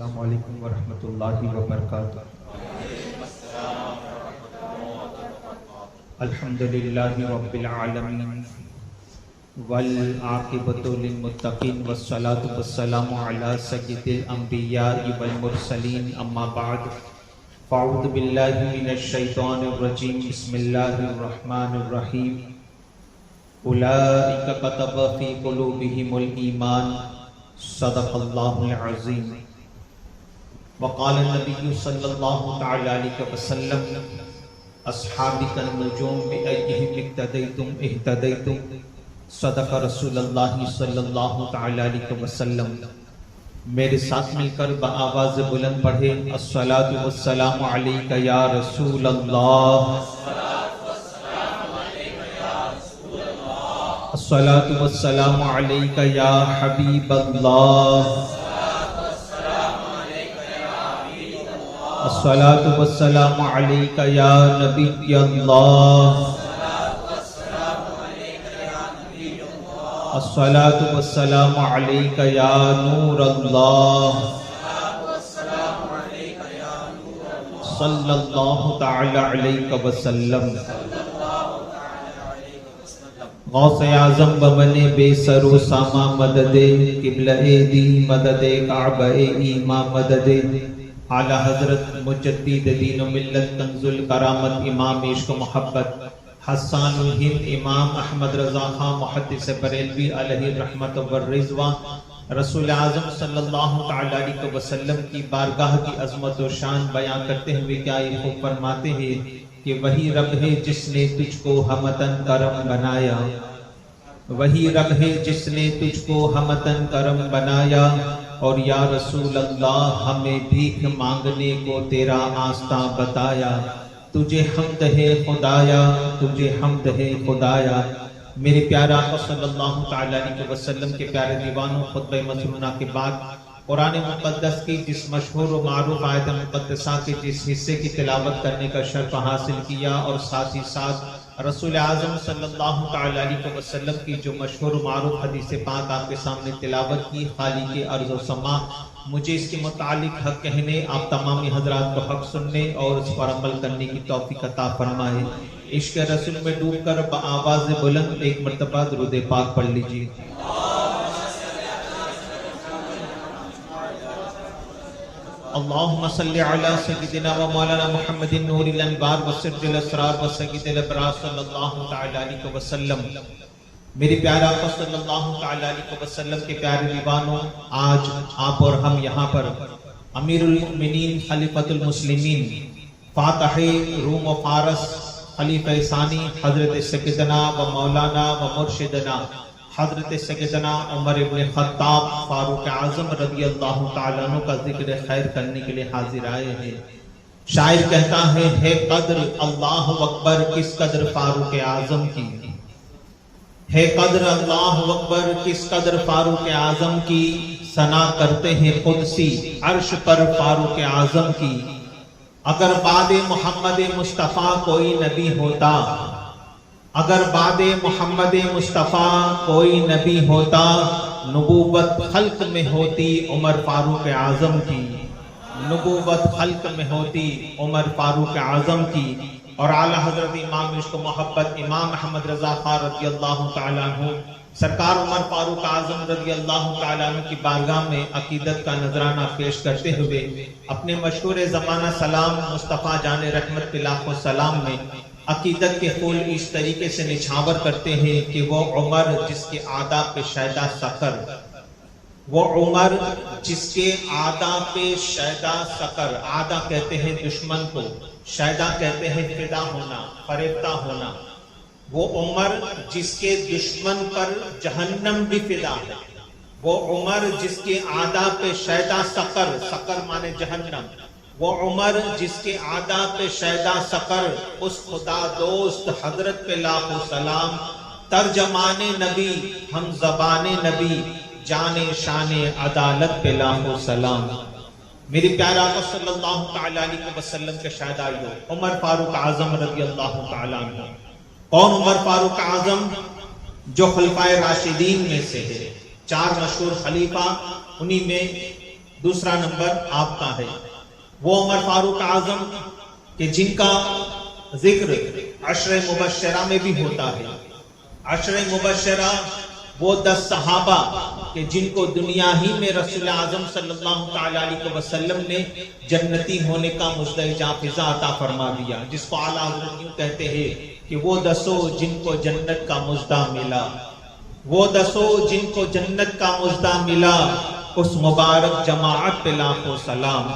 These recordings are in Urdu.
السلام علیکم ورحمۃ اللہ وبرکاتہ۔ الحمدللہ رب العالمین والعاقبۃ للمتقین والصلاة والسلام علی سید الانبیاء والمرسلین، اما بعد فاعوذ باللہ من الشیطان الرجیم، بسم اللہ الرحمن الرحیم۔ اولئک کتب فی قلوبہم الایمان، صدق اللہ العظیم۔ وقال النبی صلی اللہ تعالی علیہ وسلم، اصحابی کالنجوم بأیہم اقتدیتم اہتدیتم، صدق رسول اللہ صلی اللہ تعالی علیہ وسلم۔ میرے ساتھ مل کر بآواز بلند پڑھے، الصلاۃ والسلام علیک یا رسول اللہ، الصلاۃ والسلام علیک یا حبیب اللہ، الصلاۃ والسلام علیک یا نبی اللہ، الصلاۃ والسلام علیک یا نور اللہ، صلی اللہ تعالی علیہ وسلم۔ غوث اعظم بمن بے سر و ساما مدد، قبلہ دی مدد، کعبہ ایما مدد، اعلی حضرت مجدد دین و ملت، کنز الکرامت، امام عشق و محبت، حسان الہند امام احمد رضا خان محدث بریلوی علیہ رحمت والرضوان، رسول اعظم صلی اللہ تعالی علیہ وسلم کی بارگاہ کی عظمت و شان بیان کرتے ہوئے کیا یہ خوب فرماتے ہیں کہ وہی رب ہے جس نے تجھ کو ہمتن کرم بنایا، وہی رب ہے جس نے تجھ کو ہمتن کرم بنایا، اور یا رسول اللہ ہمیں بھیک مانگنے کو تیرا آستاں بتایا، تجھے حمد ہے خدایا، تجھے حمد ہے خدایا۔ میرے پیارا آقا صلی اللہ تعالی علیہ وسلم کے پیارے دیوانوں، خطبہ مسنونہ کے بعد قرآن مقدس کی جس مشہور و معروف آیت مقدسہ کے جس حصے کی تلاوت کرنے کا شرف حاصل کیا، اور ساتھ ہی ساتھ رسول اعظم صلی اللہ تعالی علیہ وسلم کی جو مشہور و معروف حدیث پاک آپ کے سامنے تلاوت کی، خالق ارض و سما مجھے اس کے متعلق حق کہنے، آپ تمامی حضرات کو حق سننے اور اس پر عمل کرنے کی توفیق عطا فرمائے۔ عشق رسول میں ڈوب کر بآواز بلند ایک مرتبہ درود پاک پڑھ لیجیے۔ اللہم صلی علی سیدنا و مولانا محمد نور الانوار و سر الاسرار و سید الابرار صلی اللہ تعالی علیہ وسلم۔ میری پیارا آقا صلی اللہ تعالی علیہ وسلم کے پیارے دیوانوں، آج آپ اور ہم یہاں پر امیر المؤمنین خلیفۃ المسلمین فاتح روم و فارس خلیفہ ثانی حضرت سیدنا و مولانا و مرشدنا حضرت سیدنا عمر ابن خطاب فاروق اعظم رضی اللہ تعالیٰ عنہ کا ذکر خیر کرنے کے لیے حاضر آئے ہیں۔ شاعر کہتا ہے قدر اللہ اکبر کس قدر فاروق اعظم کی، ہے قدر اللہ اکبر کس قدر فاروق اعظم کی، ثنا کرتے ہیں قدسی عرش پر فاروق اعظم کی۔ اگر بعد محمد مصطفیٰ کوئی نبی ہوتا، اگر بعد محمد مصطفیٰ کوئی نبی ہوتا، نبوت خلق میں ہوتی عمر فاروق اعظم کی، نبوت خلق میں ہوتی عمر فاروق اعظم کی۔ اور اعلیٰ حضرت امام عشق و محبت امام احمد رضا خان رضی اللہ تعالیٰ عنہ سرکار عمر فاروق اعظم رضی اللہ تعالیٰ عنہ کی بارگاہ میں عقیدت کا نذرانہ پیش کرتے ہوئے اپنے مشہور زمانہ سلام مصطفیٰ جان رحمت پہ لاکھوں سلام میں عقیدت کے پھول اس طریقے سے نچھاور کرتے ہیں کہ وہ عمر جس کے آداب پہ شیدا سقر، وہ عمر جس کے آداب پہ شیدا سقر، آدھا کہتے ہیں دشمن کو، شیدا کہتے ہیں فدا ہونا، فریفتہ ہونا، وہ عمر جس کے دشمن پر جہنم بھی فدا ہے، وہ عمر جس کے آداب پہ شیدا سقر، سقر مانے جہنم، وہ عمر جس کے آداب پہ شیدا سقر، اس خدا دوست حضرت پہ لاکھوں سلام، ترجمان نبی ہم زبان نبی، جان شان عدالت پہ لاکھوں سلام۔ میری پیارا آقا صلی اللہ تعالی علیہ وسلم کے شہدائیوں، عمر فاروق اعظم رضی اللہ تعالی عنہ۔ کون عمر فاروق اعظم؟ جو خلفائے راشدین میں سے ہے، چار مشہور خلیفہ، انہی میں دوسرا نمبر آپ کا ہے، وہ عمر فاروق اعظم کہ جن کا ذکر عشر مبشرہ میں بھی ہوتا ہے۔ عشر مبشرہ وہ 10 صحابہ کہ جن کو دنیا ہی میں رسول اعظم صلی اللہ تعالی علیہ وسلم نے جنتی ہونے کا مژدہ جافزہ عطا فرما دیا، جس کو اعلیٰ حضرت یوں کہتے ہیں کہ وہ 10 جن کو جنت کا مژدہ ملا، وہ 10 جن کو جنت کا مژدہ ملا، اس مبارک جماعت پہ لاکھوں سلام۔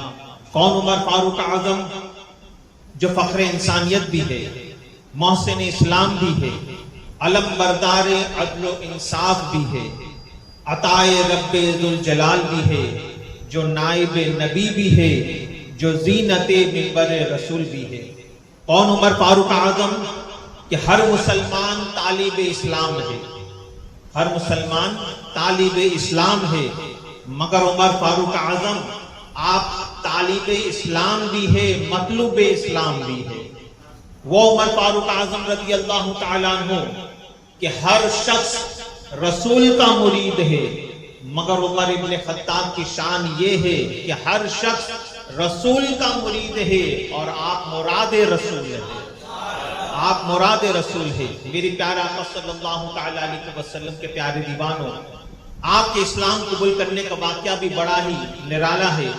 کون؟ عمر فاروق اعظم جو فخر انسانیت بھی ہے، محسن اسلام بھی ہے، علم بردار عدل و انصاف بھی ہے، عطائے رب ذوالجلال بھی ہے، جو نائب نبی بھی ہے، جو زینت منبر رسول بھی ہے۔ کون عمر فاروق اعظم کہ ہر مسلمان طالب اسلام ہے، ہر مسلمان طالب اسلام ہے، مگر عمر فاروق اعظم آپ طالب اسلام بھی ہے، مطلوب اسلام بھی ہے۔ وہ عمر فاروق اعظم رضی اللہ تعالیٰ عنہ کہ ہر شخص رسول کا مرید ہے، مگر عمر ابن خطاب کی شان یہ ہے کہ ہر شخص رسول کا مرید ہے اور آپ مراد رسول ہیں، آپ مراد رسول ہے۔ میری پیارا آقا صلی اللہ تعالی علیہ وسلم کے پیارے دیوانوں، آپ کے اسلام قبول کرنے کا واقعہ بھی بڑا ہی نرالا ہے۔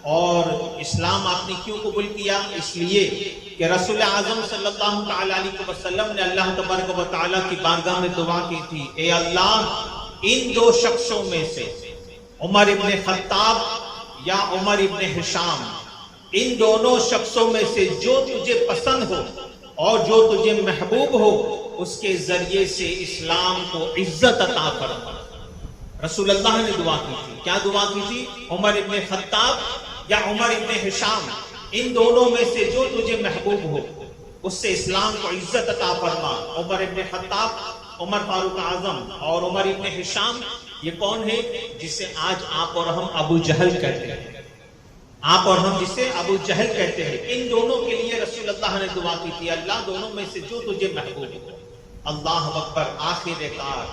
اور اسلام آپ نے کیوں قبول کیا؟ اس لیے کہ رسول اعظم صلی اللہ تعالی علیہ وسلم نے اللہ تبارک و تعالیٰ کی بارگاہ میں دعا کی تھی، اے اللہ ان 2 شخصوں میں سے عمر ابن خطاب یا عمر ابن ہشام، ان دونوں شخصوں میں سے جو تجھے پسند ہو اور جو تجھے محبوب ہو، اس کے ذریعے سے اسلام کو عزت عطا فرما۔ رسول اللہ نے دعا کی تھی، کیا دعا کی تھی؟ عمر ابن خطاب یا عمر ابن ہشام، ان دونوں میں سے جو تجھے محبوب ہو اس سے اسلام کو عزت عطا فرما۔ عمر ابن خطاب، عمر فاروق اعظم اور عمر ابن ہشام، یہ کون ہے؟ جسے آج آپ اور ہم ابو جہل کہتے ہیں، آپ اور ہم جسے ابو جہل کہتے ہیں۔ ان دونوں کے لیے رسول اللہ نے دعا کی تھی، اللہ دونوں میں سے جو تجھے محبوب ہو۔ اللہ اکبر، آخر کار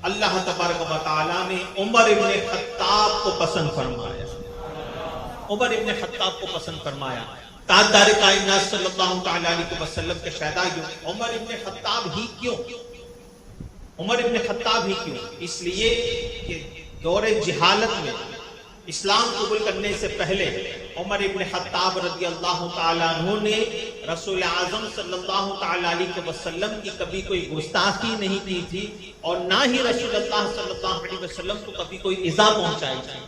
اللہ تبارک و تعالیٰ نے عمر ابن خطاب کو پسند فرمایا، عمر ابن خطاب کو پسند فرمایا۔ تاجدار کائنات صلی اللہ تعالی علیہ وسلم کے شہدائیوں، عمر ابن خطاب ہی کیوں؟ عمر ابن خطاب ہی کیوں؟ اس لیے کہ دور جہالت میں اسلام قبول کرنے سے پہلے عمر ابن خطاب رضی اللہ تعالیٰ عنہ نے رسول اعظم صلی اللہ تعالیٰ علیہ وسلم کی کبھی کوئی گستاخی نہیں کی تھی، اور نہ ہی رسول اللہ صلی اللہ علیہ وسلم کو کبھی کوئی ایذا پہنچائی تھی۔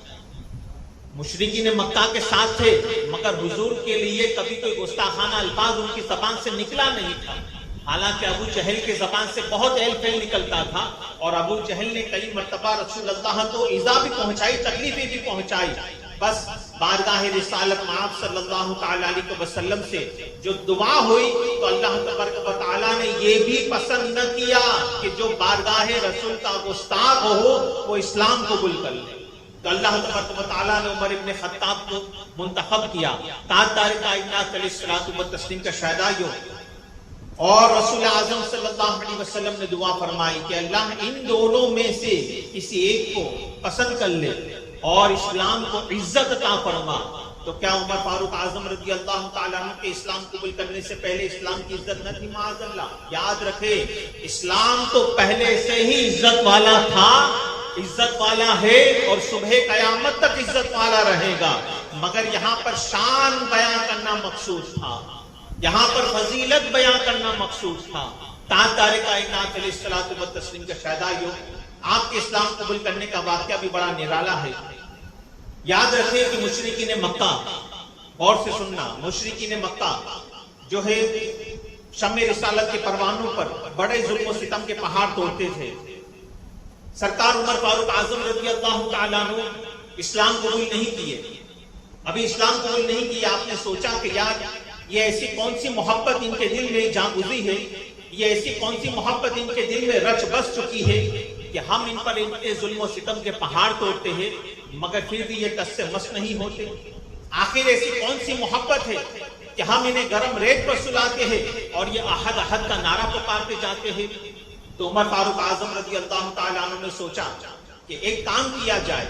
مشرکین مکہ کے ساتھ تھے، مگر حضور کے لیے کبھی کوئی گستاخانہ الفاظ ان کی زبان سے نکلا نہیں تھا۔ حالانکہ ابو جہل کی زبان سے بہت ایل فیل نکلتا تھا، اور ابو جہل نے کئی مرتبہ رسول اللہ کو ایذا بھی پہنچائی، تکلیفیں بھی پہنچائی۔ بس بارگاہ رسالت معاف صلی اللہ تعالی علیہ وسلم سے جو دعا ہوئی تو اللہ تبارک و تعالیٰ نے یہ بھی پسند نہ کیا کہ جو بارگاہ رسول کا گستاخ ہو وہ اسلام قبول کر لے۔ تو اللہ تبارک و تعالیٰ نے عمر ابن خطاب کو منتخب کیا۔ تاجدار کائنات علیہ الصلوۃ والتسلیم کا شہدائیوں، اور رسول اعظم صلی اللہ علیہ وسلم نے دعا فرمائی کہ اللہ ان دونوں میں سے کسی ایک کو پسند کر لے اور اسلام کو عزت عطا فرما۔ تو کیا عمر فاروق اعظم رضی اللہ تعالیٰ عنہ کے اسلام قبول کرنے سے پہلے اسلام کی عزت نہ تھی؟ معاذ اللہ۔ یاد رکھے، اسلام تو پہلے سے ہی عزت والا تھا، عزت والا ہے، اور صبح قیامت تک عزت والا رہے گا، مگر یہاں پر شان بیان کرنا مقصود تھا، یہاں پر فضیلت بیان کرنا مقصود تھا۔ تاجدار کائنات علیہ الصلوۃ والتسلیم کے شہدائیوں، آپ کے اسلام قبول کرنے کا واقعہ بھی بڑا نرالا ہے۔ یاد رکھیں کہ مشرکین مکہ، غور سے سننا، مشرکین مکہ جو ہے شمع رسالت کے پروانوں پر بڑے ظلم و ستم کے پہاڑ توڑتے تھے۔ سرکار عمر فاروق اعظم رضی اللہ تعالیٰ عنہ اسلام قبول نہیں کیے، ابھی اسلام قبول نہیں کیا۔ آپ نے سوچا کہ یار یہ ایسی کون سی محبت ان کے دل میں جاں گزری ہے، یہ ایسی کون سی محبت ان کے دل میں رچ بس چکی ہے کہ ہم ان پر ان کے ظلم و ستم کے پہاڑ توڑتے ہیں مگر پھر بھی یہ ٹس سے مس نہیں ہوتے۔ آخر ایسی کون سی محبت ہے کہ ہم انہیں گرم ریت پر سلاتے ہیں اور یہ احد احد کا نعرہ پکارتے جاتے ہیں۔ تو عمر فاروق اعظم رضی اللہ تعالیٰ عنہ نے سوچا کہ ایک کام کیا جائے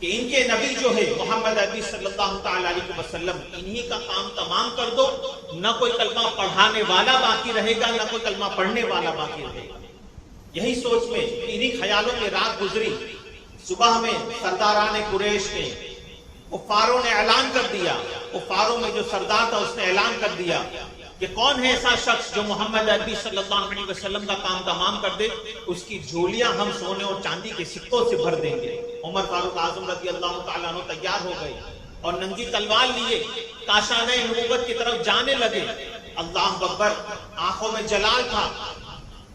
کہ ان کے نبی جو ہے محمد عربی صلی اللہ تعالی علیہ وسلم، انہی کا کام تمام کر دو، نہ کوئی کلمہ پڑھانے والا باقی رہے گا، نہ کوئی کلمہ پڑھنے والا باقی رہے گا۔ یہی سوچ میں، انہی خیالوں میں رات گزری۔ صبح میں سرداران قریش نے، کفاروں نے اعلان کر دیا، کفاروں میں جو سردار تھا اس نے اعلان کر دیا کہ کون ہے ایسا شخص جو محمد عربی صلی اللہ علیہ وسلم کا کام تمام کر دے، اس کی جھولیاں ہم سونے اور چاندی کے سکوں سے بھر دیں گے۔ عمر فاروق اعظم رضی اللہ تعالیٰ عنہ تیار ہو گئے اور ننگی تلوار لیے کاشانہ نبوت کی طرف جانے لگے۔ اللہ اکبر، آنکھوں میں جلال تھا۔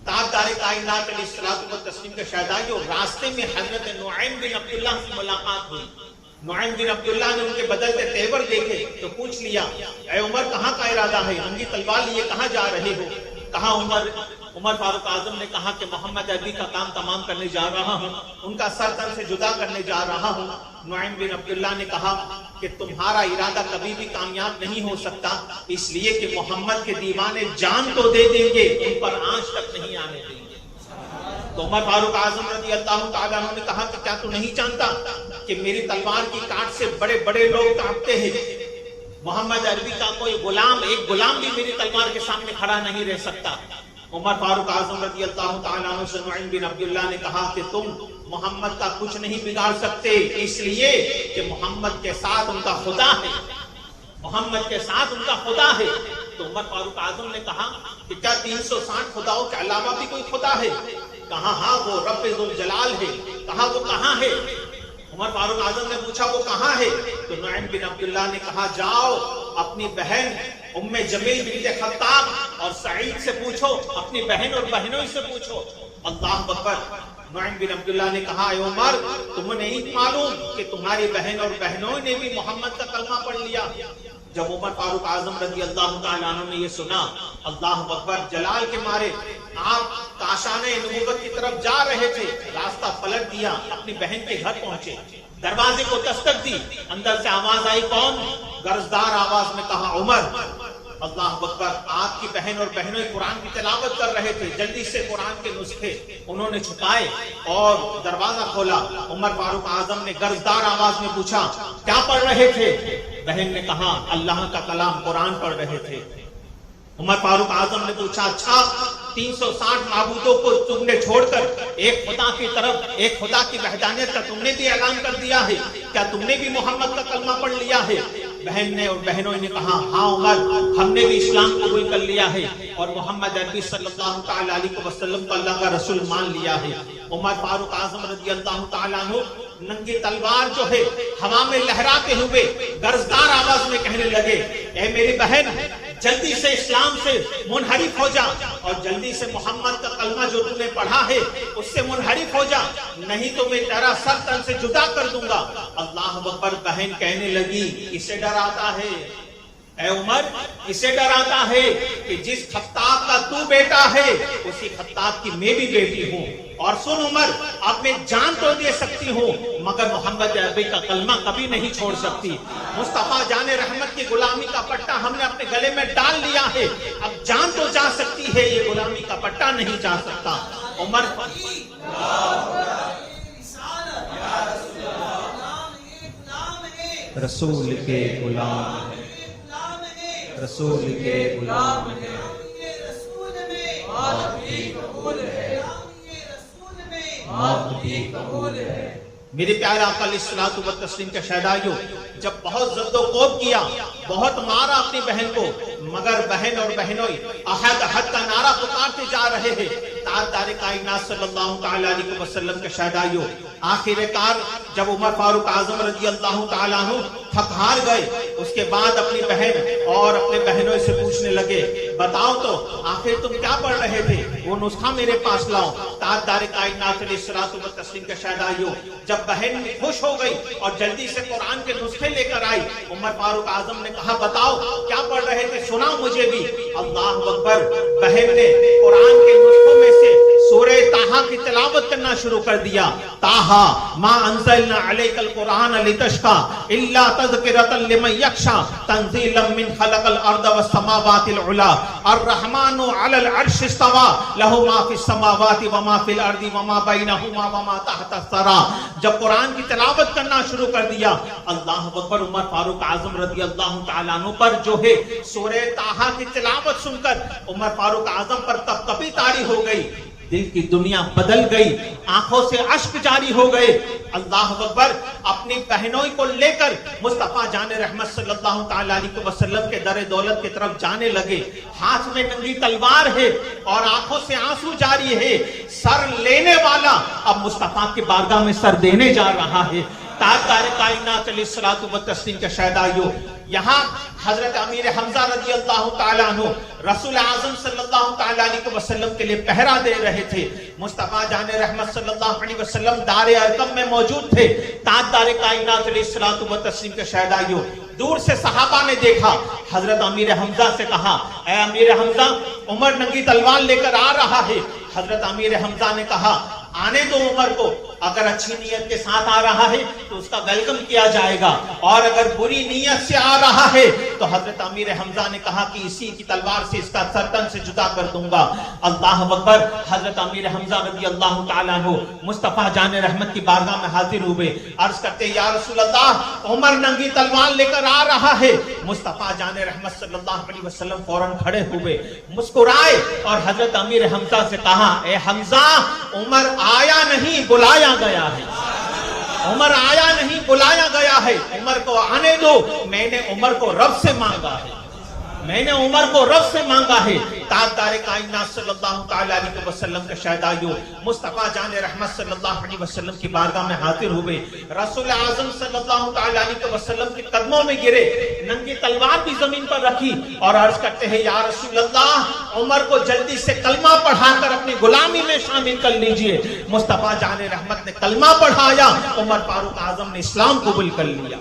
تاجدار کائنات علیہ الصلوۃ والتسلیم کے شہدائیوں، راستے میں حضرت نعیم بن عبداللہ سے ملاقات ہوئی۔ نعیم بن عبداللہ نے ان کے بدلتے تیور دیکھے تو پوچھ لیا، اے عمر کہاں کا ارادہ ہے؟ ننگی تلوار لیے کہاں جا رہے ہو؟ کہا عمر فاروق اعظم نے کہا کہ محمد عربی کا کام تمام کرنے جا رہا ہوں، ان کا سر تن سے جدا کرنے جا رہا ہوں۔ نعیم بن عبداللہ نے کہا کہ تمہارا ارادہ کبھی بھی کامیاب نہیں ہو سکتا، اس لیے کہ محمد کے دیوانے جان تو دے دیں گے، ان پر آنچ تک نہیں آنے دیں گے۔ تو عمر فاروق اعظم رضی اللہ تعالیٰ عنہ نے کہا کہ کیا تو نہیں جانتا کہ میری تلوار کی کاٹ سے بڑے بڑے لوگ کانپتے ہیں؟ محمد عربی کا کوئی غلام، ایک غلام بھی میری تلوار کے سامنے کھڑا نہیں رہ سکتا۔ عمر فاروق اعظم رضی اللہ تعالیٰ عنہ سے نعیم بن عبداللہ نے کہا کہ تم محمد کا کچھ نہیں بگاڑ سکتے، اس لیے کہ محمد کے ساتھ ان کا خدا ہے، محمد کے ساتھ ان کا خدا ہے۔ تو عمر فاروق اعظم نے کہا کہ کیا 360 خداؤں کے علاوہ بھی کوئی خدا ہے؟ کہا ہاں، وہ رب ذوالجلال ہے۔ کہا وہ کہاں ہے؟ عمر فاروق اعظم نے پوچھا وہ کہاں ہے؟ تو نعیم بن عبداللہ نے کہا جاؤ اپنی بہن ام جمیل بنت خطاب اور سعید سے پوچھو، اپنی بہن اور بہنوں سے پوچھو۔ اللہ اکبر، نعیم بن عبداللہ نے کہا اے عمر، تمہیں نہیں معلوم کہ تمہاری بہن اور بہنوں نے بھی محمد کا کلمہ پڑھ لیا؟ جب عمر فاروق اعظم رضی اللہ تعالیٰ عنہ نے یہ سنا، اللہ اکبر، جلال کے مارے آپ کاشانہ نبوت کی طرف جا رہے تھے، راستہ پلٹ دیا، اپنی بہن کے گھر پہنچے، دروازے کو دستک دی، اندر سے آواز آئی، کون؟ گرجدار آواز میں کہا عمر۔ اللہ اکبر، آپ کی بہن اور بہنوں قرآن کی تلاوت کر رہے تھے، جلدی سے قرآن کے نسخے انہوں نے چھپائے اور دروازہ کھولا۔ عمر فاروق اعظم نے گرجدار آواز میں پوچھا کیا پڑھ رہے تھے؟ بہن نے کہا اللہ کا کلام قرآن پڑھ رہے تھے۔ عمر فاروق اعظم نے پوچھا اچھا 360 معبودوں کو تم نے چھوڑ کر ایک خدا کی طرف، ایک خدا کی وحدانیت کا تم نے بھی اعلان کر دیا ہے، کیا تم نے بھی محمد کا کلمہ پڑھ لیا ہے؟ بہن نے اور بہنوں نے کہا ہاں عمر، ہم نے بھی اسلام قبول کر لیا ہے اور محمد عربی صلی اللہ تعالی علیہ وسلم کو اللہ کا رسول مان لیا ہے۔ عمر فاروق اعظم رضی اللہ تعالیٰ عنہ ننگی تلوار جو ہے ہوا میں لہراتے ہوئے گرجدار آواز میں کہنے لگے، اے میری بہن، جلدی سے اسلام سے منحرف ہو جا اور جلدی سے محمد کا کلمہ جو تم نے پڑھا ہے اس سے منحرف ہو جا، نہیں تو میں تیرا سر تن سے جدا کر دوں گا۔ اللہ اکبر، بہن کہنے لگی اسے ڈر آتا ہے، اے عمر اسے ڈر آتا ہے کہ جس خطاب کا تو بیٹا ہے اسی خطاب کی میں بھی بیٹی ہوں، اور سن عمر، اب میں جان تو دے سکتی ہوں مگر محمد عربی کا کلمہ کبھی نہیں چھوڑ سکتی۔ مصطفیٰ جان رحمت کی غلامی کا پٹا ہم نے اپنے گلے میں ڈال لیا ہے، اب جان تو جا سکتی ہے، یہ غلامی کا پٹا نہیں جا سکتا۔ عمر رسول کے غلام، رسول کے غلام ہے، موت بھی قبول ہے۔ میرے پیارے آقا علیہ الصلوۃ والتسلیم کے شہدائیوں، جب بہت زد و کوب کیا، بہت مارا اپنی بہن کو، مگر بہن اور بہنوئی احد احد کا نعرہ پکارتے جا رہے ہیں۔ تاجدار کائنات صلی اللہ تعالی علیہ وسلم کے شہدائیوں، آخر کار جب عمر فاروق اعظم رضی اللہ تعالیٰ عنہ تھک ہار گئے، اس کے بعد اپنی بہن اور اپنے بہنوں سے پوچھنے لگے بتاؤ تو آخر تم کیا پڑھ رہے تھے، وہ نسخہ میرے پاس لاؤ۔ تاجدار کائنات علیہ الصلوۃ والتسلیم کے شہدائیوں، جب بہن خوش ہو گئی اور جلدی سے قرآن کے نسخے لے کر آئی، عمر فاروق اعظم نے کہا بتاؤ کیا پڑھ رہے تھے، سناؤ مجھے بھی۔ اللہ اکبر، بہن نے قرآن کے نسخوں میں سے سورہ طٰہٰ کی تلاوت کرنا شروع کر دیا. طٰہٰ ما انزلنا علیک القرآن لتشقی الا تذکرۃ لمن یخشی تنزیلا من خلق الارض والسماوات العلی الرحمن علی العرش استوی لہ ما فی السماوات وما فی الارض وما بینہما وما تحت الثری. جب قرآن کی تلاوت کرنا شروع کر دیا، اللہ اکبر، عمر فاروق اعظم رضی اللہ تعالیٰ عنہ پر جو ہے سورہ طٰہٰ کی تلاوت سن کر عمر فاروق اعظم پر کپکپی طاری ہو گئی. دل کی دنیا بدل گئی، آنکھوں سے اشک جاری ہو گئے. اللہ اکبر، اپنی بہنوئی کو لے کر مصطفیٰ جان رحمت صلی اللہ تعالیٰ علیہ وسلم کے در دولت کی طرف جانے لگے. ہاتھ میں ننگی تلوار ہے اور آنکھوں سے آنسو جاری ہے. سر لینے والا اب مصطفیٰ کی بارگاہ میں سر دینے جا رہا ہے. تاجدار کائنات علیہ الصلوۃ والتسلیم کے شہدائیوں، یہاں حضرت امیر حمزہ رضی اللہ تعالیٰ عنہ رسول اعظم صلی اللہ تعالیٰ علیہ وسلم کے لیے پہرا دے رہے تھے. مصطفیٰ جان رحمت صلی اللہ علیہ وسلم دار ارقم میں موجود تھے. تاجدار کائنات علیہ الصلوۃ والتسلیم کے شہدائیوں، دور سے صحابہ نے دیکھا، حضرت امیر حمزہ سے کہا، اے امیر حمزہ، عمر ننگی تلوار لے کر آ رہا ہے. حضرت امیر حمزہ نے کہا، آنے دو عمر کو، اگر اچھی نیت کے ساتھ آ رہا ہے تو اس کا ویلکم کیا جائے گا، اور اگر بری نیت سے آ رہا ہے تو حضرت امیر حمزہ نے کہا کہ اسی کی تلوار سے اس کا سر تن سے جدا کر دوں گا. اللہ اکبر، حضرت امیر حمزہ رضی اللہ تعالیٰ عنہ مصطفیٰ جان رحمت کی بارگاہ میں حاضر ہوئے. عرض کرتے، یا رسول اللہ، عمر ننگی تلوار لے کر آ رہا ہے. مصطفیٰ جان رحمت صلی اللہ علیہ وسلم فوراً کھڑے ہوئے، مسکرائے اور حضرت امیر حمزہ سے کہا، اے حمزہ، عمر آیا نہیں بلایا گیا ہے. عمر آیا نہیں بلایا گیا ہے. عمر کو آنے دو، میں نے عمر کو رب سے مانگا ہے. میں نے عمر کو رب سے مانگا ہے. تاجدار کائنات صلی اللہ تعالیٰ علیہ وسلم کے شہدائیوں، مصطفیٰ جان رحمت صلی اللہ علیہ وسلم کی بارگاہ میں حاضر ہوئے. رسول اعظم صلی اللہ تعالیٰ علیہ وسلم کے قدموں میں گرے، ننگی تلوار بھی زمین پر رکھی اور عرض کرتے ہیں، یا رسول اللہ، عمر کو جلدی سے کلمہ پڑھا کر اپنی غلامی میں شامل کر لیجئے. مصطفیٰ جان رحمت نے کلمہ پڑھایا. عمر فاروق اعظم نے اسلام قبول کر لیا.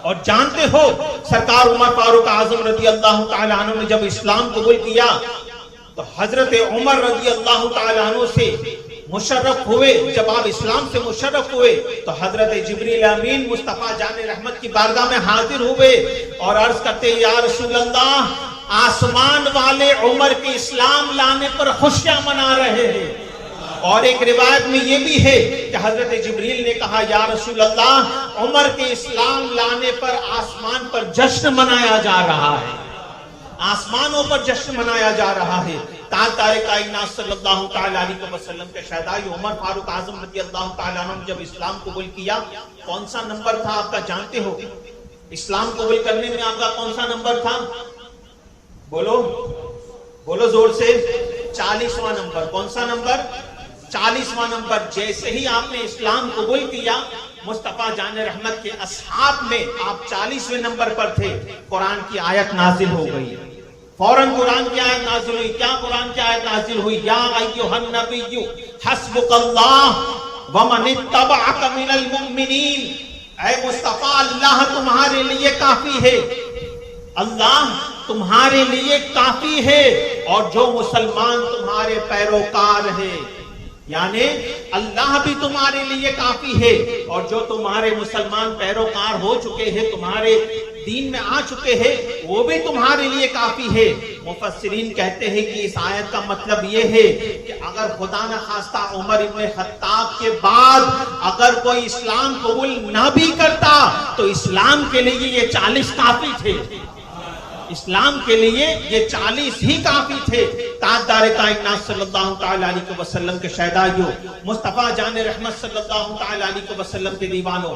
اور جانتے ہو، سرکار عمر فاروق اعظم رضی اللہ تعالیٰ عنہ نے جب اسلام قبول کیا تو حضرت عمر رضی اللہ تعالیٰ عنہ سے مشرف ہوئے. جب آپ اسلام سے مشرف ہوئے تو حضرت جبریل امین مصطفیٰ جان رحمت کی بارگاہ میں حاضر ہوئے اور عرض کرتے، یا رسول اللہ، آسمان والے عمر کے اسلام لانے پر خوشیاں منا رہے ہیں. اور ایک روایت میں یہ بھی ہے کہ حضرت جبریل نے کہا، یا رسول اللہ، عمر کے اسلام لانے پر آسمان پر جشن منایا جا رہا ہے. آسمانوں پر جشن منایا جا رہا ہے. تاجدار کائنات صلی اللہ تعالیٰ علیہ وسلم کے شہدائی عمر فاروق اعظم رضی اللہ تعالیٰ عنہ نے جب اسلام قبول کیا، کون سا نمبر تھا آپ کا جانتے ہو؟ اسلام قبول کرنے میں آپ کا کون سا نمبر تھا؟ بولو بولو زور سے. 40واں نمبر. کون سا نمبر؟ 40واں نمبر. جیسے ہی آپ نے اسلام قبول کیا، مصطفیٰ جان رحمت کے اصحاب میں آپ 40ویں نمبر پر تھے. قرآن کی آیت نازل ہو گئی. فوراً قرآن کی آیت نازل ہوئی. کیا قرآن کی آیت نازل ہوئی؟ یا ایھا النبی حسبک اللہ ومن اتبعک من المؤمنین. اے مصطفیٰ، اللہ تمہارے لیے کافی ہے. اللہ تمہارے لیے کافی ہے اور جو مسلمان تمہارے پیروکار ہیں. یعنی اللہ بھی تمہارے لیے کافی ہے اور جو تمہارے مسلمان پیروکار ہو چکے ہیں، تمہارے دین میں آ چکے ہیں، وہ بھی تمہارے لیے کافی ہے. مفسرین کہتے ہیں کہ اس آیت کا مطلب یہ ہے کہ اگر خدا نہ خواستہ عمر ابن خطاب کے بعد اگر کوئی اسلام قبول نہ بھی کرتا تو اسلام کے لیے یہ 40 کافی تھے. اسلام کے لیے یہ 40 ہی کافی تھے. تاجدار کائنات صلی اللہ تعالیٰ علیہ وسلم کے شہدائیوں، مصطفیٰ جان رحمت صلی اللہ تعالیٰ علیہ وسلم کے دیوانوں،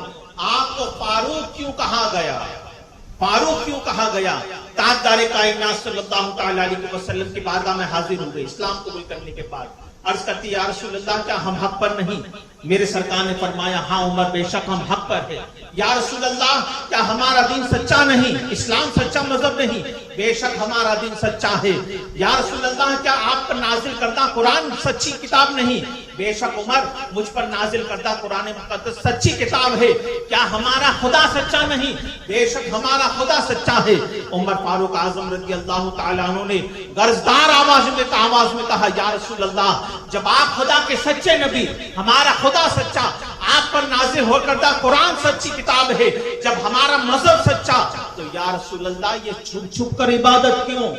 آپ کو فاروق کیوں کہا گیا؟ فاروق کیوں کہا گیا؟ تاجدار کائنات صلی اللہ تعالیٰ علیہ وسلم کی بارگاہ میں حاضر ہوئے اسلام قبول کرنے کے بعد. عرض کرتی، یا رسول اللہ، کیا ہم حق پر نہیں؟ میرے سرکار نے فرمایا، ہاں عمر، بے شک ہم حق پر ہیں. یا رسول اللہ، کیا ہمارا دین سچا نہیں؟ اسلام سچا مذہب نہیں؟ بے شک ہمارا دین سچا ہے. یا رسول اللہ، کیا آپ پر نازل کردہ قرآن سچی کتاب نہیں؟ بے شک عمر، مجھ پر نازل کردہ قرآن مقدس سچی کتاب ہے. کیا ہمارا خدا سچا نہیں؟ بے شک ہمارا خدا سچا ہے. عمر فاروق اعظم رضی اللہ تعالیٰ عنہ نے غرضدار آواز میں کہا، یا رسول اللہ، جب آپ خدا کے سچے نبی، ہمارا خدا سچا، آپ پر نازل ہو کردہ قرآن سچی کتاب ہے، جب ہمارا مذہب سچا، تو یا رسول اللہ یہ چھپ چھپ کر عبادت کیوں؟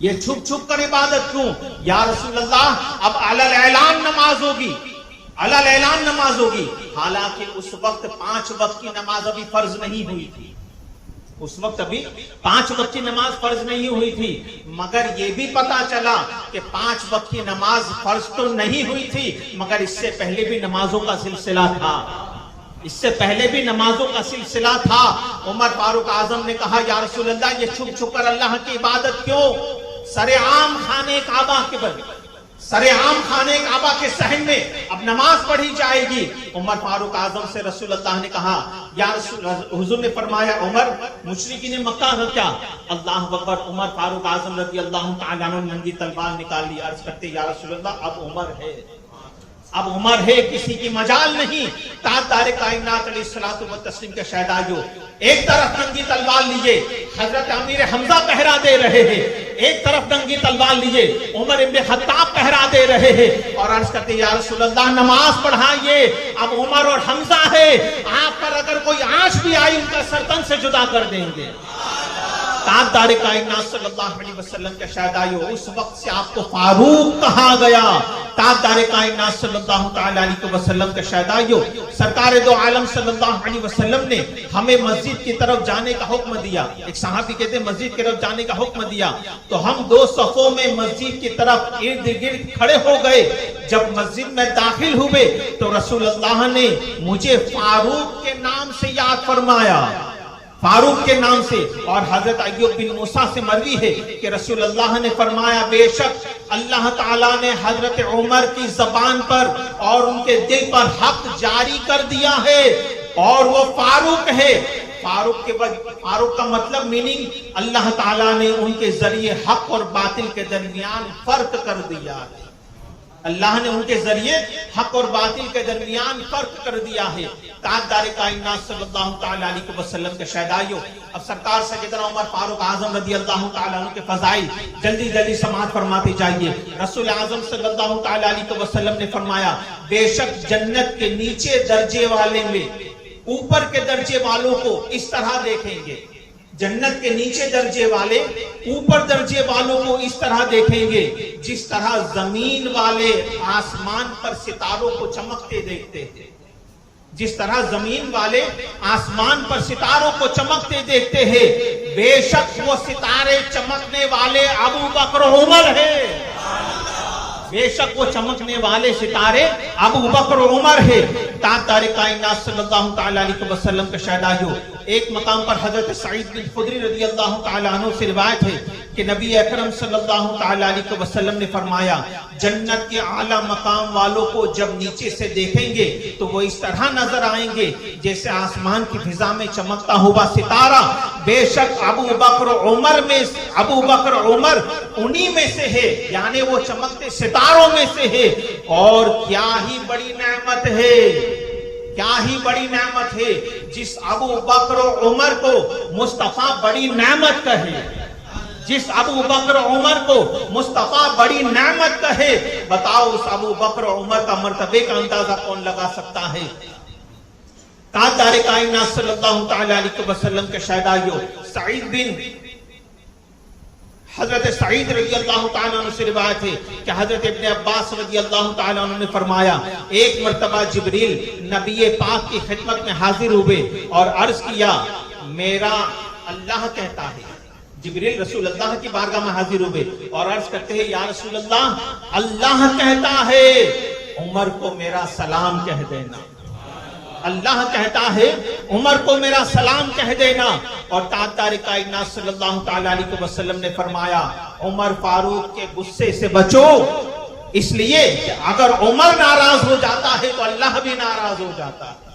یہ چھپ چھپ کر عبادت کیوں؟ یا رسول اللہ اب علی الاعلان نماز ہوگی، علی الاعلان نماز ہوگی، حالانکہ اس وقت 5 وقت کی نماز ابھی فرض نہیں ہوئی تھی، اس وقت ابھی 5 وقت کی نماز فرض نہیں ہوئی تھی، مگر یہ بھی پتا چلا کہ 5 وقت کی نماز فرض تو نہیں ہوئی تھی، مگر اس سے پہلے بھی نمازوں کا سلسلہ تھا، اس سے پہلے بھی نمازوں کا سلسلہ تھا۔ عمر فاروق اعظم نے کہا یا رسول اللہ یہ چھپ چھپ کر اللہ کی عبادت کیوں؟ سر عام خانے کعبہ کے بل، سر عام خانے کعبہ کے صحن میں اب نماز پڑھی جائے گی۔ عمر فاروق اعظم سے رسول اللہ نے کہا یا رسول، حضور نے فرمایا عمر مشرکین مکہ کا کیا؟ اللہ اکبر۔ عمر فاروق اعظم رضی اللہ تعالیٰ عنہ نے ننگی تلوار نکال لی، عرض کرتے یا رسول اللہ اب عمر ہے، اب عمر ہے، کسی کی مجال نہیں۔ تاجدار کائنات علیہ الصلوۃ والتسلیم کے شہدائیوں، ایک طرف ننگی تلوار لیے حضرت امیر حمزہ پہرا دے رہے ہیں، ایک طرف ننگی تلوار لیے عمر ابن خطاب پہرا دے رہے ہیں، اور عرض کرتے یا رسول اللہ نماز پڑھائیے، اب عمر اور حمزہ ہے، آپ پر اگر کوئی آنچ بھی آئی ان کا سر تن سے جدا کر دیں گے۔ تاجدار کائنات صلی اللہ علیہ وسلم کے شہدائیوں، اس وقت سے آپ کو فاروق کہا گیا۔ تاجدار کائنات صلی اللہ تعالیٰ علیہ وسلم کے شہدائیوں، سرکار دو عالم صلی اللہ علیہ وسلم نے ہمیں مسجد کی طرف جانے کا حکم دیا۔ ایک صحابی کہتے ہیں مسجد کی طرف جانے کا حکم دیا تو ہم 2 صفوں میں مسجد کی طرف ارد گرد کھڑے ہو گئے۔ جب مسجد میں داخل ہوئے تو رسول اللہ نے مجھے فاروق کے نام سے یاد فرمایا، فاروق کے نام سے۔ اور حضرت ایوب بن موسیٰ سے مروی ہے کہ رسول اللہ نے فرمایا بے شک اللہ تعالیٰ نے حضرت عمر کی زبان پر اور ان کے دل پر حق جاری کر دیا ہے اور وہ فاروق ہے۔ فاروق کا مطلب میننگ اللہ تعالیٰ نے ان کے ذریعے حق اور باطل کے درمیان فرق کر دیا ہے، اللہ نے ان کے ذریعے حق اور باطل کے درمیان فرق کر دیا ہے۔ تاجدار کائنات صلی اللہ تعالیٰ علیہ وسلم کے شہدائیوں، اب سرکار سیدنا عمر فاروق اعظم رضی اللہ تعالیٰ عنہ کے فضائل جلدی جلدی سماعت فرماتے جائیے۔ رسول اعظم صلی اللہ تعالیٰ علیہ وسلم نے فرمایا بے شک جنت کے نیچے درجے والے میں اوپر کے درجے والوں کو اس طرح دیکھیں گے، جنت کے نیچے درجے والے اوپر درجے والوں کو اس طرح دیکھیں گے جس طرح زمین والے آسمان پر ستاروں کو چمکتے دیکھتے ہیں، جس طرح زمین والے آسمان پر ستاروں کو چمکتے دیکھتے ہیں، بے شک وہ ستارے چمکنے والے ابو بکر و عمر ہیں، بے شک وہ چمکنے والے ستارے ابو بکر و عمر ہے۔ تاجدار کائنات صلی اللہ تعالیٰ علیہ وسلم کے شہدائیوں، ایک مقام پر حضرت سعید بن خدری رضی اللہ تعالیٰ عنہ سے روایت ہے کہ نبی اکرم صلی اللہ تعالیٰ علیہ وسلم نے فرمایا جنت کے اعلیٰ مقام والوں کو جب نیچے سے دیکھیں گے تو وہ اس طرح نظر آئیں گے جیسے آسمان کی فضا میں چمکتا ہوا ستارہ۔ بے شک ابو بکر عمر انہی میں سے ہے، یعنی وہ چمکتے ستاروں میں سے ہے۔ اور کیا ہی بڑی نعمت ہے، کیا ہی بڑی نعمت ہے جس ابو بکر و عمر کو مصطفیٰ بڑی نعمت کہے، جس ابو بکر و عمر کو مصطفیٰ بڑی نعمت کہے۔ بتاؤ اس ابو بکر و عمر کا مرتبے کا اندازہ کون لگا سکتا ہے؟ تاجدار کائنات صلی اللہ تعالیٰ علیہ وسلم کے شہدائیوں، حضرت سعید رضی اللہ تعالیٰ عنہ سے روایت ہے کہ حضرت ابن عباس رضی اللہ تعالیٰ عنہ نے فرمایا ایک مرتبہ جبریل نبی پاک کی خدمت میں حاضر ہوئے اور عرض کیا میرا اللہ کہتا ہے، جبریل رسول اللہ کی بارگاہ میں حاضر ہوئے اور عرض کرتے ہیں یا رسول اللہ کہتا ہے عمر کو میرا سلام کہہ دینا، اللہ کہتا ہے عمر کو میرا سلام کہہ دینا۔ اور تاجدار کائنات صلی اللہ تعالیٰ علیہ وسلم نے فرمایا عمر فاروق کے غصے سے بچو، اس لیے کہ اگر عمر ناراض ہو جاتا ہے تو اللہ بھی ناراض ہو جاتا ہے،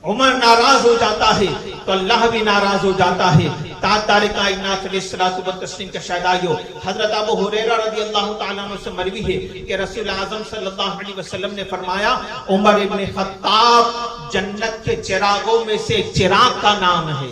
عمر ناراض ہو جاتا ہے تو اللہ بھی ناراض ہو جاتا ہے۔ تاجدار کائنات علیہ الصلوۃ والتسلیم کے شہدائیوں، حضرت ابو ہریرہ رضی اللہ تعالیٰ عنہ سے مروی ہے کہ رسول اعظم صلی اللہ علیہ وسلم نے فرمایا عمر ابن خطاب جنت کے چراغوں میں سے ایک چراغ کا نام ہے،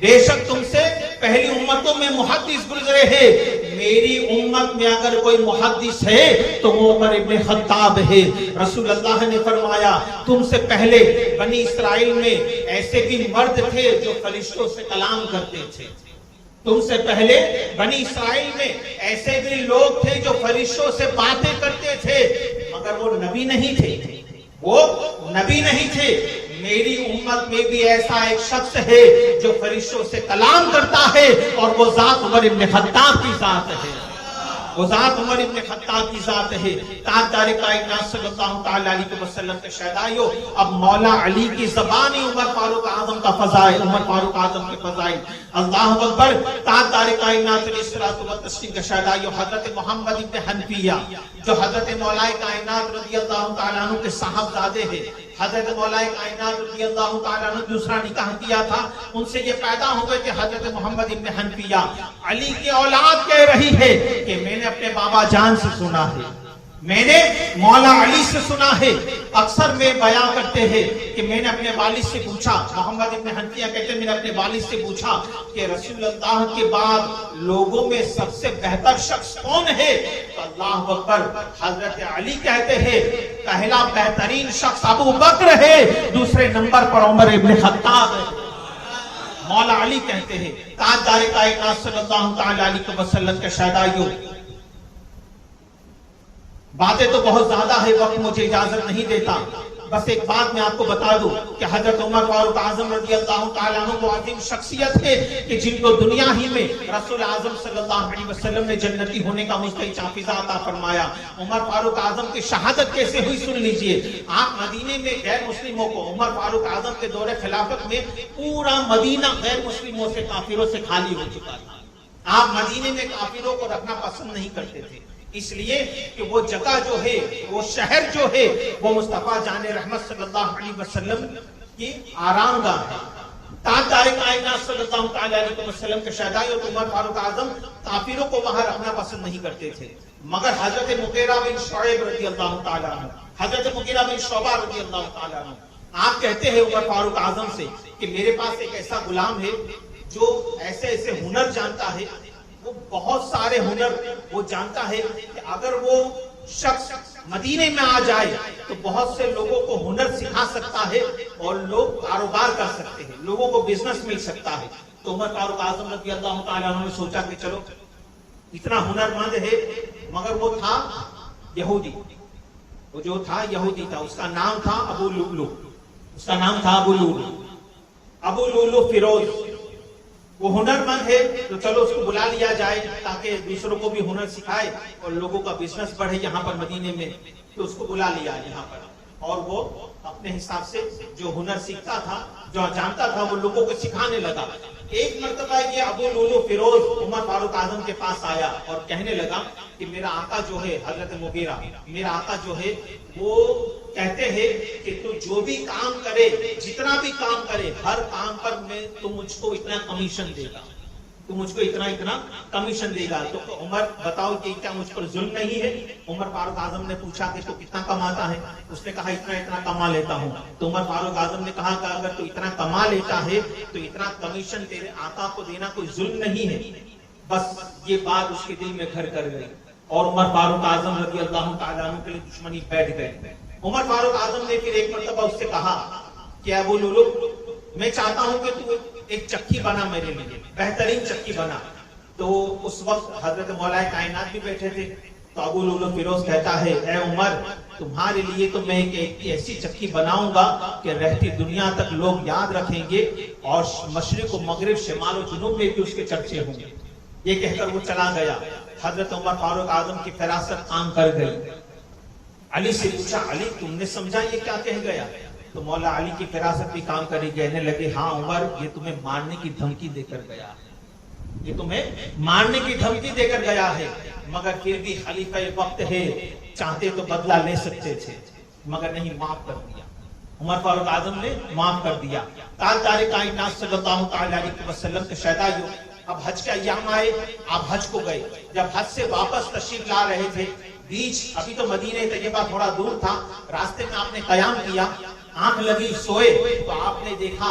بے شک تم سے پہلی امتوں میں محدث گزرے ہیں، میری امت میں اگر کوئی محدث ہے تو وہ عمر ابن خطاب ہے۔ رسول اللہ نے فرمایا تم سے پہلے بنی اسرائیل میں ایسے بھی مرد تھے جو فرشتوں سے کلام کرتے تھے، تم سے پہلے بنی اسرائیل میں ایسے بھی لوگ تھے جو فرشتوں سے باتیں کرتے تھے، مگر وہ نبی نہیں تھے، وہ نبی نہیں تھے۔ میری امت میں بھی ایسا ایک شخص ہے جو فرشتوں سے کلام کرتا ہے، اور وہ ذات عمر ابن خطاب کی ذات ہے، وہ ذات عمر ابن خطاب کی ذات ہے۔ تاجدار کائنات صلی اللہ تعالی علیہ وسلم کے شہدائیوں، اب مولا علی کی زبانی عمر فاروق اعظم کا فضائل، عمر فاروق اعظم کے فضائل، اللہ اکبر۔ تاجدار کائنات علیہ الصلوۃ والتسلیم کے شہدائیوں، حضرت محمد ابن حنفیہ جو حضرت مولا کائنات رضی اللہ تعالیٰ عنہ کے صاحبزادے ہیں، حضرت مولا کائنات رضی اللہ تعالیٰ عنہ دوسرا نکاح کیا تھا، ان سے یہ پیدا ہوئے کہ حضرت محمد ابن حنفیہ علی کی اولاد کہہ رہی ہے کہ میں نے اپنے بابا جان سے سنا ہے، میں نے مولا علی سے سنا ہے۔ اکثر میں بیان کرتے ہیں کہ میں نے اپنے والد سے پوچھا، محمد ابن حنفیہ کہتے ہیں میں نے اپنے والد سے پوچھا کہ رسول اللہ کے بعد لوگوں میں سب سے بہتر شخص کون ہے؟ تو اللہ اکبر، حضرت علی کہتے ہیں پہلا بہترین شخص ابو بکر ہے، دوسرے نمبر پر عمر ابن خطاب ہے۔ مولا علی کہتے ہیں تاجدار کائنات صلی اللہ تعالی علیہ وسلم کے شہدائیوں، باتیں تو بہت زیادہ ہے، وقت مجھے اجازت نہیں دیتا، بس ایک بات میں آپ کو بتا دوں کہ حضرت عمر فاروق اعظم رضی اللہ تعالیٰ عنہ وہ عظیم شخصیت ہے کہ جن کو دنیا ہی میں رسول اعظم صلی اللہ علیہ وسلم نے جنتی ہونے کا مستحق حافظہ عطا فرمایا۔ عمر فاروق اعظم کی شہادت کیسے ہوئی سن لیجئے۔ آپ مدینے میں غیر مسلموں کو، عمر فاروق اعظم کے دور خلافت میں پورا مدینہ غیر مسلموں سے، کافروں سے خالی ہو چکا تھا۔ آپ مدینے میں کافروں کو رکھنا پسند نہیں کرتے تھے، اس لیے کہ وہ جگہ جو ہے، وہ شہر جو ہے، وہ مصطفیٰ جان رحمت صلی اللہ علیہ وسلم کی آرام گاہ ہے۔ تاجدار کائنات صلی اللہ تعالی علیہ وسلم کے شہدائی اور عمر فاروق اعظم کافروں کو وہاں رکھنا پسند نہیں کرتے تھے، مگر حضرت مغیرہ بن شعیب رضی اللہ تعالی عنہ، حضرت مغیرہ بن شعبہ رضی اللہ تعالی عنہ، آپ کہتے ہیں عمر فاروق اعظم سے کہ میرے پاس ایک ایسا غلام ہے جو ایسے ایسے ہنر جانتا ہے، وہ بہت سارے ہنر وہ جانتا ہے کہ اگر وہ شخص مدینے میں آ جائے تو بہت سے لوگوں کو ہنر سکھا سکتا ہے اور لوگ کاروبار کر سکتے ہیں، لوگوں کو بزنس مل سکتا ہے۔ تو عمر فاروق اعظم رضی اللہ تعالیٰ عنہ نے سوچا کہ چلو اتنا ہنر مند ہے، مگر وہ تھا یہودی، وہ جو تھا یہودی تھا، اس کا نام تھا ابو لولو، اس کا نام تھا ابو لولو، ابو لولو فیروز۔ وہ ہنر مند ہے تو چلو اس کو بلا لیا جائے تاکہ دوسروں کو بھی ہنر سکھائے اور لوگوں کا بزنس بڑھے یہاں پر مدینے میں۔ تو اس کو بلا لیا یہاں پر، اور وہ اپنے حساب سے جو ہنر سیکھتا تھا، جو جانتا تھا، وہ لوگوں کو سکھانے لگا۔ ایک مرتبہ یہ ابو لولو فیروز عمر فاروق اعظم کے پاس آیا اور کہنے لگا کہ میرا آقا جو ہے حضرت مغیرہ، میرا آقا جو ہے وہ کہتے ہیں کہ تو جو بھی کام کرے، جتنا بھی کام کرے، ہر کام پر میں تو مجھ کو اتنا کمیشن دے گا، تو مجھ کو اتنا کمیشن دے گا۔ تو عمر بتاؤ کہ کیا مجھ پر ظلم نہیں ہے؟ عمر فاروق اعظم نے پوچھا کہ تو کتنا کماتا ہے؟ اس نے کہا اتنا کما لیتا ہوں۔ تو عمر فاروق اعظم نے کہا کہ اگر تو اتنا کما لیتا ہے تو اتنا کمیشن تیرے آقا کو دینا کوئی ظلم نہیں ہے۔ بس یہ بات اس کے دل میں گھر کر گئی اور عمر فاروق اعظم رضی اللہ تعالیٰ عنہ کے لیے دشمنی بیٹھ گئے۔ عمر فاروق اعظم نے پھر ایک مرتبہ اس سے کہا کہ ابو لولو میں چاہتا ہوں کہ تو ایک چکی بنا میرے لیے، بہترین چکی بنا۔ تو اس وقت حضرت مولا کائنات بھی بیٹھے تھے۔ تو ابو لولو فیروز کہتا ہے اے عمر، تمہارے لیے تو میں ایک ایسی چکی بناؤں گا کہ رہتی دنیا تک لوگ یاد رکھیں گے اور مشرق و مغرب، شمال و جنوب میں بھی اس کے چرچے ہوں گے۔ یہ کہہ کر وہ چلا گیا۔ حضرت عمر فاروق اعظم کی فراست عام کر گئی۔ علی سے پوچھا علی تم نے سمجھا یہ کیا کہہ گیا؟ تو مولا علی کی فراست بھی کام کری، کہنے لگے ہاں عمر، یہ تمہیں مارنے کی دھمکی دے کر گیا ہے، یہ تمہیں مارنے کی دھمکی دے کر گیا ہے، مگر پھر بھی خلیفہ وقت ہے، چاہتے تو بدلہ لے سکتے تھے، مگر نہیں، معاف کر دیا۔ عمر فاروق اعظم نے معاف کر دیا۔ تاجدار کائنات صلی اللہ تعالی علیہ وسلم کے شہدائیوں، اب حج کے ایام آئے، آپ حج کو گئے۔ جب حج سے واپس تشریف لا رہے تھے، بیچ ابھی تو مدینہ طیبہ تھوڑا دور تھا، راستے میں آپ نے قیام کیا، آنکھ لگی، سوئے تو آپ نے دیکھا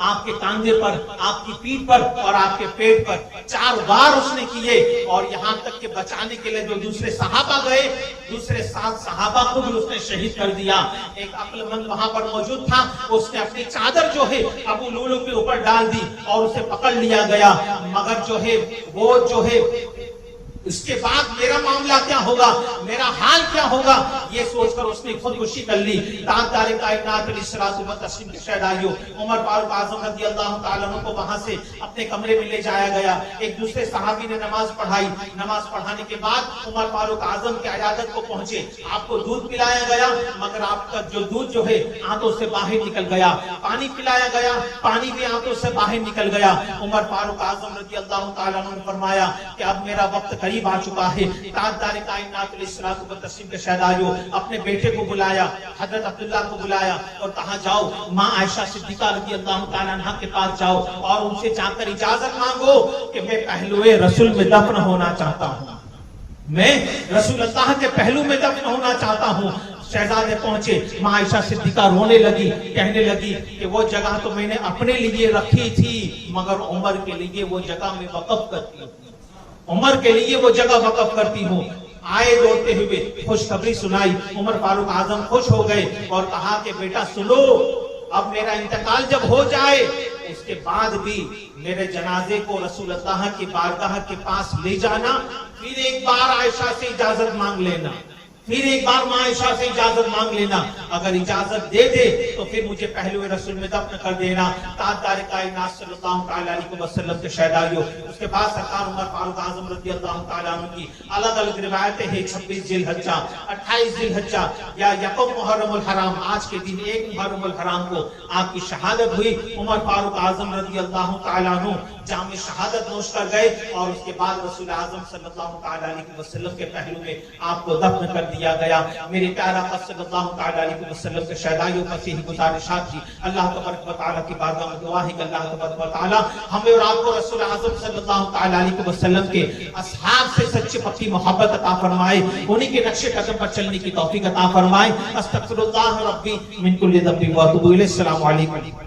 آپ کے کاندھے پر، آپ کی پیٹھ پر اور آپ کے پیٹ پر 4 بار اس نے کیے، اور یہاں تک کہ بچانے کے لیے جو دوسرے صحابہ گئے، دوسرے 7 صحابہ کو بھی اس نے شہید کر دیا۔ ایک عقل مند وہاں پر موجود تھا، اس نے اپنی چادر جو ہے ابو لولو کے اوپر ڈال دی اور اسے پکڑ لیا گیا، مگر جو ہے وہ جو ہے اس کے بعد میرا معاملہ کیا ہوگا، میرا حال کیا ہوگا، یہ سوچ کر اس نے خودکشی کر لی۔ تاجدار کائنات علیہ الصلوۃ والتسلیم کے شہدائیوں، عمر فاروق اعظم رضی اللہ تعالیٰ عنہ کو وہاں سے اپنے کمرے میں لے جایا گیا۔ ایک دوسرے صحابی نے نماز پڑھائی، نماز پڑھانے کے بعد عمر فاروق اعظم کی عیادت کو پہنچے، آپ کو دودھ پلایا گیا، مگر آپ کا جو دودھ جو ہے آنتوں سے باہر نکل گیا، پانی پلایا گیا، پانی بھی آنتوں سے باہر نکل گیا۔ عمر فاروق اعظم رضی اللہ تعالیٰ عنہ نے فرمایا کہ اب میرا وقت قریب آ چکا ہے۔ تاجدار کائنات علیہ الصلوۃ والتسلیم کے شہدائیوں، اپنے بیٹے کو بلایا، حضرت عبداللہ کو بلایا اور کہا جاؤ ماں عائشہ صدیقہ رضی اللہ تعالیٰ عنہ کے پاس جاؤ اور ان سے جا کر اجازت مانگو کہ میں پہلوئے رسول میں دفن ہونا چاہتا ہوں، میں رسول اللہ کے پہلو میں دفن ہونا چاہتا ہوں۔ شہزادے پہنچے، ماں عائشہ صدیقہ رونے لگی، کہنے لگی کہ وہ جگہ تو میں نے اپنے لیے رکھی تھی، مگر عمر کے لیے وہ جگہ میں وقف کرتی ہوں، عمر کے لیے وہ جگہ وقف کرتی ہوں۔ آئے دوڑتے ہوئے خوشخبری سنائی، عمر فاروق اعظم خوش ہو گئے اور کہا کہ بیٹا سنو، اب میرا انتقال جب ہو جائے اس کے بعد بھی میرے جنازے کو رسول اللہ کی بارگاہ کے پاس لے جانا، پھر ایک بار عائشہ سے اجازت مانگ لینا، پھر ایک بار ماں عائشہ سے اجازت مانگ لینا، اگر اجازت دے دے تو پھر مجھے پہلوئے رسول میں دفن کر دینا۔ تاجدار کائنات صلی اللہ تعالیٰ علیہ وسلم کے شہدائیوں، اس کے بعد سرکار عمر فاروق اعظم رضی اللہ تعالیٰ عنہ کی الگ الگ روایتیں ہیں۔ 26 ذی الحجہ، 28 ذی الحجہ یا یکم محرم الحرام، آج کے دن 1 محرم الحرام کو آپ کی شہادت ہوئی۔ عمر فاروق اعظم رضی اللہ تعالیٰ عنہ جام شہادت نوش کر گئے اور اس کے بعد رسول اعظم صلی اللہ تعالیٰ علیہ وسلم کے پہلو میں آپ کو دفن کر دیا گیا۔ میرے پیارا آقا صلی اللہ تعالیٰ علیہ وسلم کے شہدائیوں کا صحیح گزارشات تھی۔ اللہ تبارک و تعالیٰ کی بارگاہ میں دعا ہے کہ اللہ تبارک و تعالیٰ ہمیں اور آپ کو رسول اعظم صلی اللہ تعالیٰ علیہ وسلم کے اصحاب سے سچی پکی محبت عطا فرمائے، انہی کے نقش قدم پر چلنے کی توفیق عطا فرمائے۔ استغفر اللہ ربی من کل ذنب و اتوب الیہ۔ السلام علیکم۔